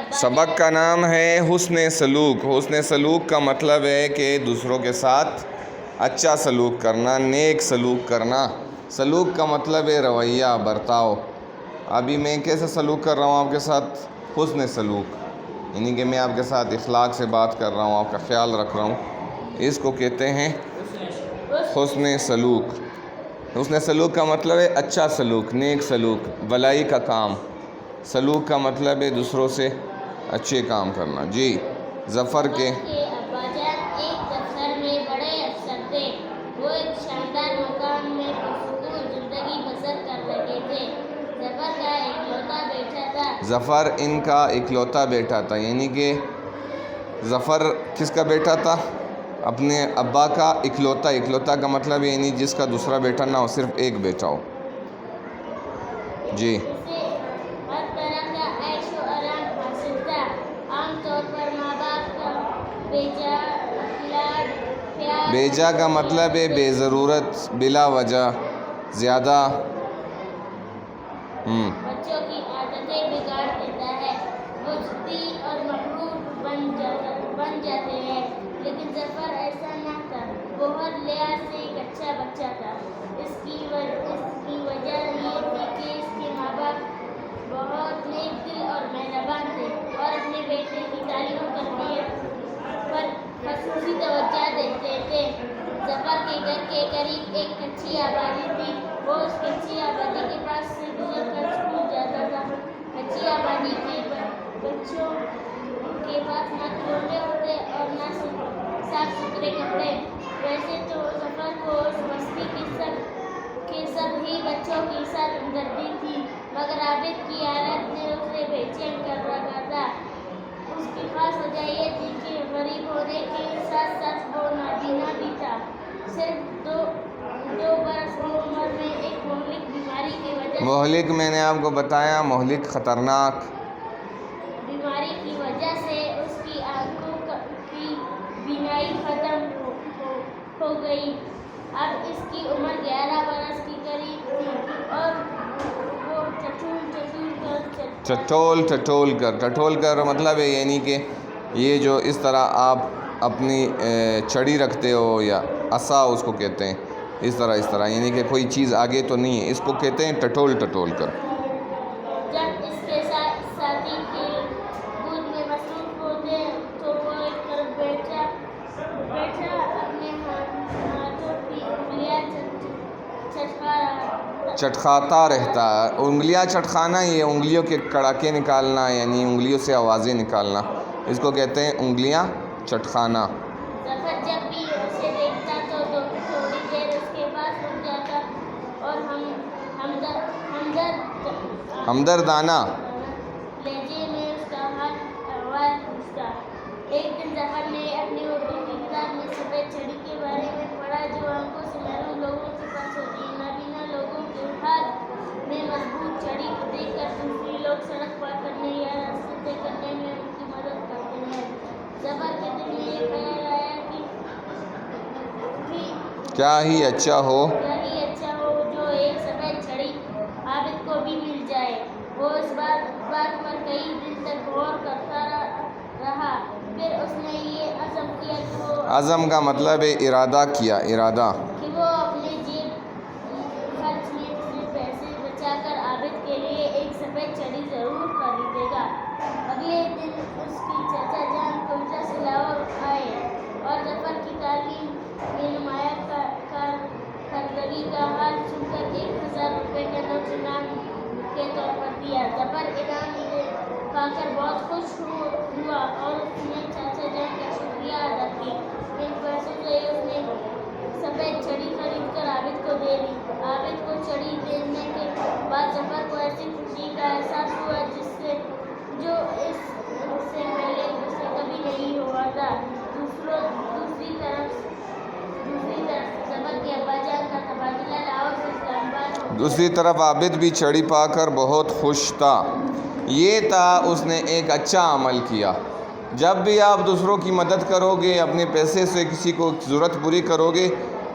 سبق کا نام ہے حسن سلوک۔ حسن سلوک کا مطلب ہے کہ دوسروں کے ساتھ اچھا سلوک کرنا، نیک سلوک کرنا۔ سلوک کا مطلب ہے رویہ، برتاؤ۔ ابھی میں کیسے سلوک کر رہا ہوں آپ کے ساتھ؟ حسن سلوک، یعنی کہ میں آپ کے ساتھ اخلاق سے بات کر رہا ہوں، آپ کا خیال رکھ رہا ہوں، اس کو کہتے ہیں حسن سلوک۔ حسن سلوک کا مطلب ہے اچھا سلوک، نیک سلوک، بھلائی کا کام۔ سلوک کا مطلب ہے دوسروں سے اچھے کام کرنا۔ جی ظفر کے ابا جان ایک دفتر میں بڑے افسر تھے۔ وہ ایک شاندار مکان میں پرسکون زندگی بسر کر رہے تھے۔ ظفر کا اکلوتا بیٹا تھا۔ ظفر ان کا اکلوتا بیٹا تھا، یعنی کہ ظفر کس کا بیٹا تھا؟ اپنے ابا کا اکلوتا۔ اکلوتا کا مطلب یعنی جس کا دوسرا بیٹا نہ ہو، صرف ایک بیٹا ہو۔ جی اسے ہر طرح کا عیش و آرام حاصل تھا۔ عام طور پر ماں باپ کا بیجا لاڈ پیار، بیجا کا مطلب ہے بے ضرورت، بلا وجہ، زیادہ۔ بچوں کی عادتیں بگاڑ دیتا ہے، وہ ضدی اور مغرور بن جاتے ہیں، لیکن ظفر ایسا نہ تھا۔ وہ ہر لحاظ سے ایک اچھا بچہ تھا۔ اس کی وجہ یہ تھی کہ اس کے ماں باپ بہت نیک دل اور مہربان تھے اور اپنے بیٹے کی تعلیم و تربیت پر خصوصی توجہ دیتے تھے۔ ظفر کے گھر کے قریب ایک کچی آبادی تھی۔ وہ اس کچی آبادی کے پاس سے گزر کر اسکول جاتا تھا۔ کچی آبادی کے بچوں کے پاس نہ کھلونے ہوتے اور نہ صاف ستھرے کپڑے۔ ویسے تو ظفر کو اس بستی کے سب ہی بچوں کے ساتھ ہمدردی تھی، مگر عابد کی حالت نے اسے بے چین کر رکھا تھا۔ اس کی خاص وجہ یہ تھی کہ غریب ہونے کے ساتھ ساتھ وہ نابینا بھی تھا۔ صرف دو برس کی عمر میں ایک مہلک بیماری کی وجہ سے مہلک میں نے آپ کو بتایا، مہلک خطرناک بیماری کی وجہ سے اس کی آنکھوں کی بینائی ختم ہو گئی۔ اب اس کی عمر 11 برس کے قریب تھی اور وہ ٹٹول کر مطلب ہے یعنی کہ یہ جو اس طرح آپ اپنی چھڑی رکھتے ہو یا عصا اس کو کہتے ہیں، اس طرح یعنی کہ کوئی چیز آگے تو نہیں ہے، اس کو کہتے ہیں ٹٹول کر۔ جب اس کے ساتھی کھیل کود میں مصروف ہوتے تو وہ ایک طرف بیٹھا اپنے ہاتھوں کی انگلیاں چٹکاتا رہتا ہے۔ انگلیاں چٹکانا، یہ انگلیوں کے کڑاکے نکالنا، یعنی انگلیوں سے آوازیں نکالنا، اس کو کہتے ہیں انگلیاں چٹکانا۔ ظفر جب بھی اسے دیکھتا تو تھوڑی دیر اس کے پاس رک جاتا اور ہمدردانہ لہجے میں اس کا حال احوال پوچھتا۔ ایک دن ظفر نے اپنی اردو کی کتاب میں سفید چھڑی کے بارے میں پڑھا، جو آنکھوں سے محروم لوگوں کے پاس ہوتی ہے۔ نابینا لوگوں کے ہاتھ میں مضبوط چھڑی کو دیکھ کر دوسرے لوگ سڑک پار کرنے یا راستے طے کرنے میں ان کی مدد کرتے ہیں۔ ظفر کے دل میں یہ خیال آیا کہ کیا ہی اچھا ہو جو ایک سفید چھڑی عابد کو بھی مل جائے۔ وہ اس بات پر کئی دن تک غور کرتا رہا، پھر اس نے یہ عزم کیا کہ وہ عزم کا مطلب ہے ارادہ کیا، کہ وہ اپنے جیب خرچ میں سے پیسے بچا کر عابد کے لیے ایک سفید چھڑی ضرور خریدے گا۔ اگلے دن اس کی چچا جان کوئٹہ سے لاہور آئے اور ظفر کی تعلیم میں نمایاں کارکردگی کا حال سن کر 1000 روپے کا نوٹ انعام کے طور پر دیا۔ ظفر انعام پا کر بہت خوش ہوا اور اس نے چاچا جان کا شکریہ ادا کیا۔ ان پیسوں سے اس نے سفید چھڑی خرید کر عابد کو دے دی۔ عابد کو چھڑی دینے کے بعد ظفر کو ایسی خوشی کا احساس ہوا جو اس سے پہلے اسے کبھی نہیں ہوا تھا۔ دوسری طرف ظفر کے ابا جان کا تبادلہ لاہور سے اسلام آباد ہو گیا۔ دوسری طرف عابد بھی چھڑی پا کر بہت خوش تھا۔ یہ تھا اس نے ایک اچھا عمل کیا۔ جب بھی آپ دوسروں کی مدد کرو گے، اپنے پیسے سے کسی کو ضرورت پوری کرو گے،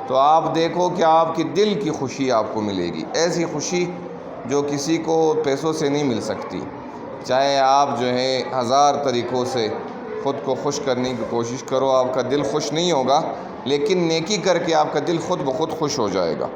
تو آپ دیکھو کہ آپ کی دل کی خوشی آپ کو ملے گی، ایسی خوشی جو کسی کو پیسوں سے نہیں مل سکتی۔ چاہے آپ جو ہے 1000 طریقوں سے خود کو خوش کرنے کی کوشش کرو، آپ کا دل خوش نہیں ہوگا، لیکن نیکی کر کے آپ کا دل خود بخود خوش ہو جائے گا۔